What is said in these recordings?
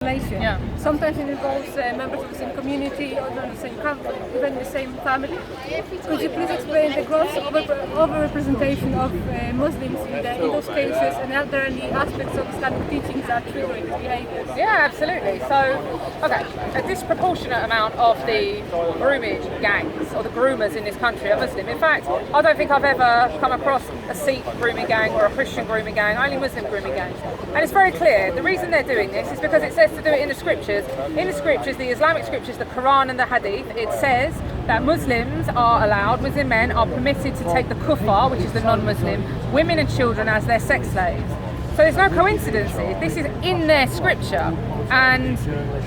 Yeah. Sometimes it involves members of the same community or the same country, even the same family. Could you please explain the gross overrepresentation of Muslims in those cases, and are there any aspects of Islamic teachings that are triggering this behaviour? Yeah, absolutely. So, okay, a disproportionate amount of the grooming gangs or the groomers in this country are Muslim. In fact, I don't think I've ever come across a Sikh grooming gang or a Christian grooming gang, only Muslim grooming gangs. And it's very clear, the reason they're doing this is because it says to do it in the scriptures. In the scriptures, the Islamic scriptures, the Quran and the Hadith, it says that Muslims are allowed, Muslim men are permitted to take the kuffar, which is the non-Muslim, women and children as their sex slaves. So there's no coincidence here. This is in their scripture. And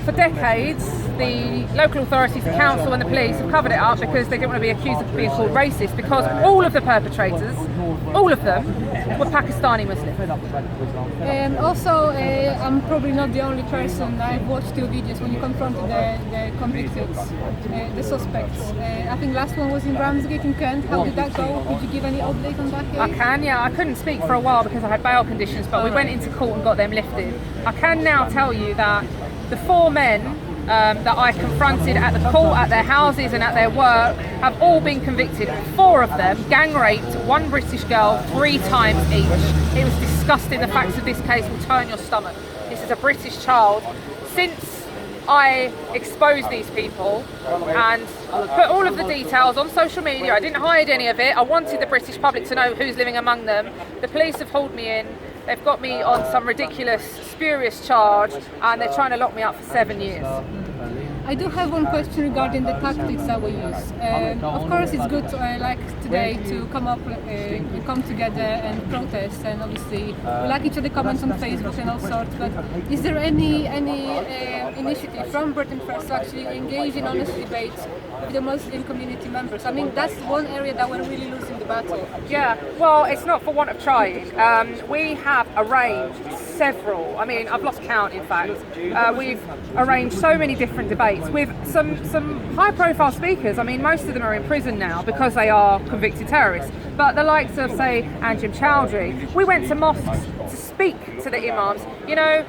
for decades, the local authorities, the council and the police have covered it up because they didn't want to be accused of being called racist, because all of the perpetrators, all of them, were Pakistani Muslims. Also, I'm probably not the only person. I've watched your videos when you confronted the convicted, the suspects. I think last one was in Ramsgate in Kent. How did that go? Did you give any update on that case? I can, yeah. I couldn't speak for a while because I had bail conditions, but we went into court and got them lifted. I can now tell you that the 4 men that I confronted at the court, at their houses and at their work, have all been convicted. 4 of them gang raped 1 British girl 3 times each. It was disgusting. The facts of this case will turn your stomach. This is a British child. Since I exposed these people and put all of the details on social media, I didn't hide any of it. I wanted the British public to know who's living among them. The police have hauled me in. They've got me on some ridiculous, spurious charge, and they're trying to lock me up for 7 years. I do have one question regarding the tactics that we use. Of course, it's good, like today, to come together and protest, and obviously we like each other comments on Facebook and all sorts. But is there any initiative from Britain First to actually engage in honest debate with the Muslim community members? I mean, that's one area that we're really losing the battle. Yeah, well, it's not for want of trying. We have arranged several, I mean, I've lost count in fact. We've arranged so many different debates with some high-profile speakers. I mean, most of them are in prison now because they are convicted terrorists. But the likes of, say, Anjem Chowdhury, we went to mosques to speak to the imams. You know,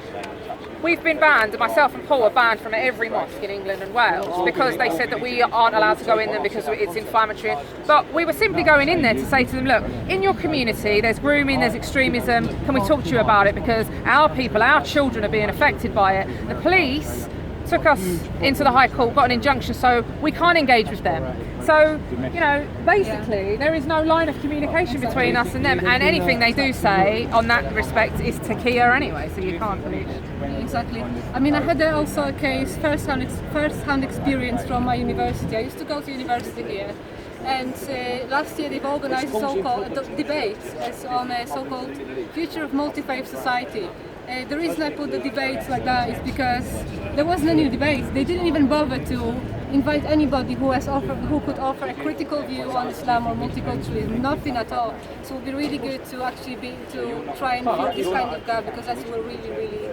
we've been banned, myself and Paul are banned from every mosque in England and Wales because they said that we aren't allowed to go in them because it's inflammatory. But we were simply going in there to say to them, look, in your community there's grooming, there's extremism, can we talk to you about it, because our people, our children are being affected by it. The police took us into the High Court, got an injunction, so we can't engage with them. So, you know, basically there is no line of communication between us and them, and anything they do say on that respect is taqiyya anyway, so you can't believe it. Exactly. I mean, I had also a case, first-hand experience from my university. I used to go to university here, and last year they've organised a so-called debate on a so-called future of multi-faith society. The reason I put the debates like that is because there wasn't any debates. They didn't even bother to invite anybody who could offer a critical view on Islam or multiculturalism. Nothing at all. So it would be really good to actually try and fill this kind of gap, because that's where really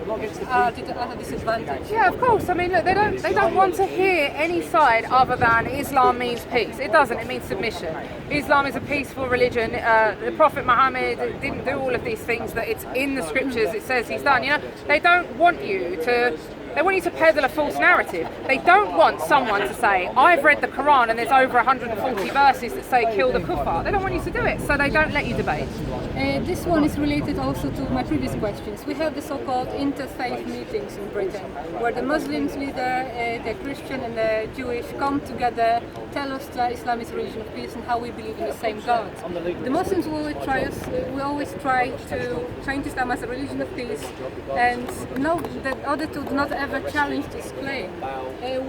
are at a disadvantage. Yeah, of course. I mean, look, they don't want to hear any side other than Islam means peace. It doesn't. It means submission. Islam is a peaceful religion. The Prophet Muhammad didn't do all of these things that it's in the scriptures. It says he's done. You know, they don't want you to. They want you to peddle a false narrative. They don't want someone to say, I've read the Quran and there's over 140 verses that say kill the kuffar. They don't want you to do it, so they don't let you debate. This one is related also to my previous questions. We have the so-called interfaith meetings in Britain, where the Muslims leader, the Christian and the Jewish come together, tell us that Islam is a religion of peace and how we believe in the same God. The Muslims will always try to change Islam as a religion of peace, and no, the other two do not ever challenge this claim.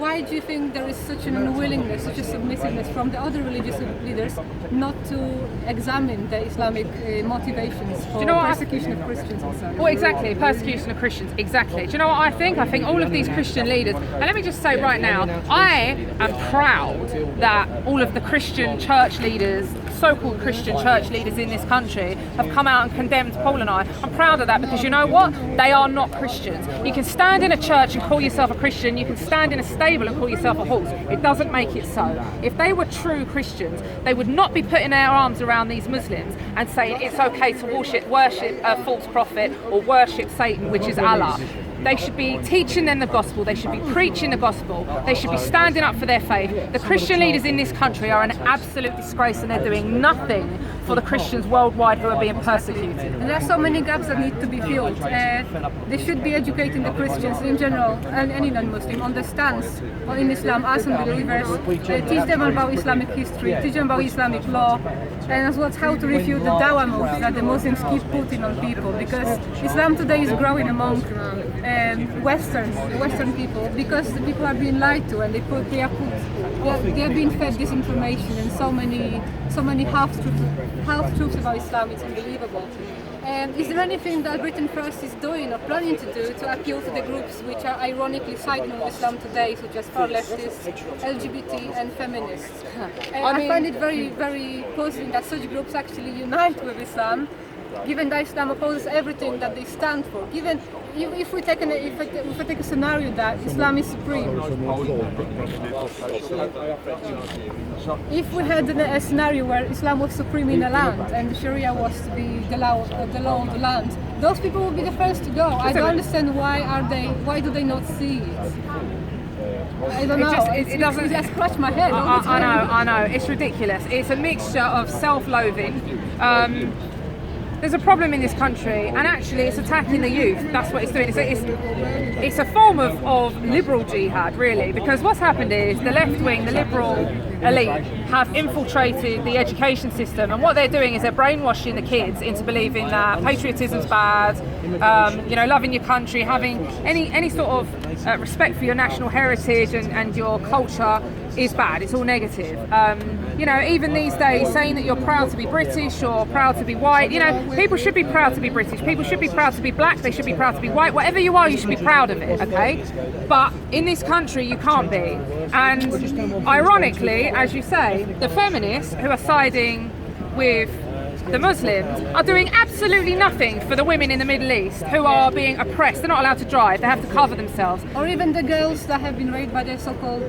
Why do you think there is such an unwillingness, such a submissiveness from the other religious leaders not to examine the Islamic motivations for persecution of Christians and so on? Well, exactly, persecution of Christians, exactly. Do you know what I think? I think all of these Christian leaders, and let me just say right now, I am proud that all of the Christian church leaders, so-called Christian church leaders in this country have come out and condemned Paul and I. I'm proud of that, because you know what? They are not Christians. You can stand in a church and call yourself a Christian, you can stand in a stable and call yourself a horse. It doesn't make it so. If they were true Christians, they would not be putting their arms around these Muslims and saying it's okay to worship a false prophet or worship Satan, which is Allah. They should be teaching them the gospel. They should be preaching the gospel. They should be standing up for their faith. The Christian leaders in this country are an absolute disgrace, and they're doing nothing for the Christians worldwide who are being persecuted. And there are so many gaps that need to be filled. They should be educating the Christians in general, and any non-Muslim, on the stance in Islam as unbelievers. Teach them about Islamic history, teach them about Islamic law, and as well as how to refute the dawah moves that the Muslims keep putting on people. Because Islam today is growing among Western people, because the people are being lied to, and they are being fed disinformation and so many half-truths about Islam. It's unbelievable. Is there anything that Britain First is doing or planning to do to appeal to the groups which are ironically siding with Islam today, such as far leftists, LGBT and feminists? I find it very, very puzzling that such groups actually unite with Islam, given that Islam opposes everything that they stand for. Given if we take a scenario that Islam is supreme, if we had a scenario where Islam was supreme in a land and the Sharia was to be the law of the land, those people would be the first to go. I don't understand why do they not see it? I don't know. It doesn't just scratch my head. I know. It's ridiculous. It's a mixture of self-loathing. There's a problem in this country, and actually it's attacking the youth. That's what it's doing. It's a form of liberal jihad, really, because what's happened is the left wing, the liberal elite, have infiltrated the education system, and what they're doing is they're brainwashing the kids into believing that patriotism's bad, loving your country, having any sort of respect for your national heritage and your culture is bad. It's all negative. Even these days, saying that you're proud to be British or proud to be white, people should be proud to be British. People should be proud to be black. They should be proud to be white. Whatever you are, you should be proud of it, okay? But in this country, you can't be. And ironically, as you say, the feminists who are siding with the Muslims are doing absolutely nothing for the women in the Middle East who are being oppressed. They're not allowed to drive, they have to cover themselves. Or even the girls that have been raped by their so-called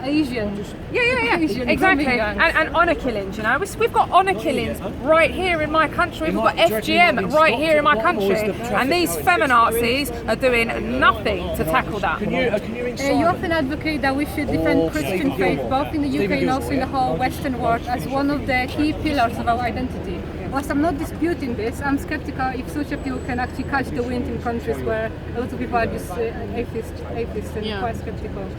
Asian. Yeah, Asian exactly. And honour killings, We've got honour killings right here in my country. We've got FGM right here in my country. And these feminazis are doing nothing to tackle that. You often advocate that we should defend Christian faith, both in the UK and also in the whole Western world, as one of the key pillars of our identity. Whilst I'm not disputing this, I'm skeptical if such a people can actually catch the wind in countries where a lot of people are just atheists and quite skeptical.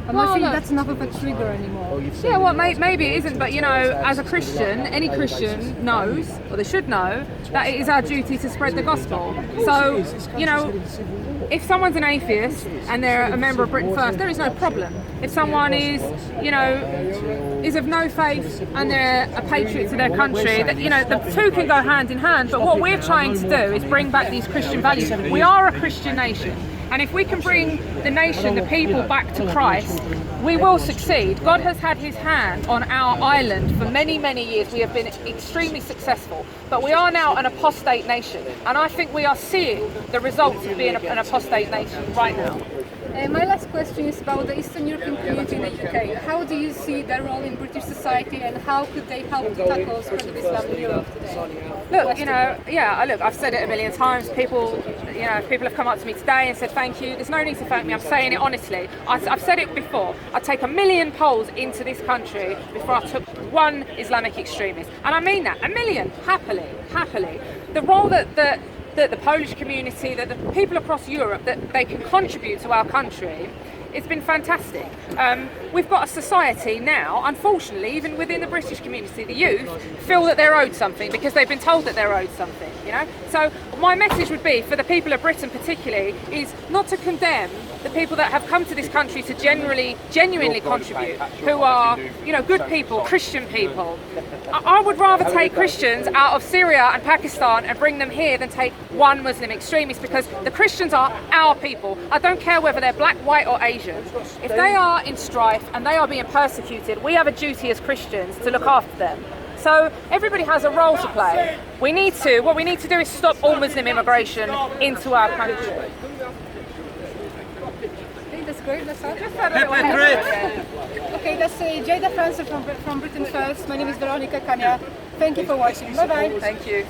I'm not sure that's enough of a trigger anymore. Yeah, well, maybe it isn't, but as a Christian, any Christian knows, or they should know, that it is our duty to spread the gospel. So, if someone's an atheist and they're a member of Britain First, there is no problem. If someone is of no faith and they're a patriot to their country, the two can go hand in hand. But what we're trying to do is bring back these Christian values. We are a Christian nation. And if we can bring the nation, the people back to Christ, we will succeed. God has had his hand on our island for many, many years. We have been extremely successful, but we are now an apostate nation. And I think we are seeing the results of being an apostate nation right now. My last question is about the Eastern European community in the UK. How do you see their role in British society, and how could they help to tackle spread of Islam in Europe today? Look, I've said it a million times. People have come up to me today and said thank you. There's no need to thank me. I'm saying it honestly. I've said it before. I'd take 1 million Poles into this country before I took one Islamic extremist, and I mean that, 1 million, happily. The role that the Polish community, that the people across Europe, that they can contribute to our country, it's been fantastic. We've got a society now, unfortunately, even within the British community, the youth feel that they're owed something because they've been told that they're owed something, So my message would be, for the people of Britain particularly, is not to condemn the people that have come to this country to genuinely contribute, who are, good people, Christian people. I would rather take Christians out of Syria and Pakistan and bring them here than take one Muslim extremist, because the Christians are our people. I don't care whether they're black, white or Asian. If they are in strife and they are being persecuted, we have a duty as Christians to look after them. So everybody has a role to play. What we need to do is stop all Muslim immigration into our country. That's great. That's all. Great. Okay, that's Jayda Fransen from Britain First. My name is Veronica Kania. Thank you for watching. Bye bye. Thank you.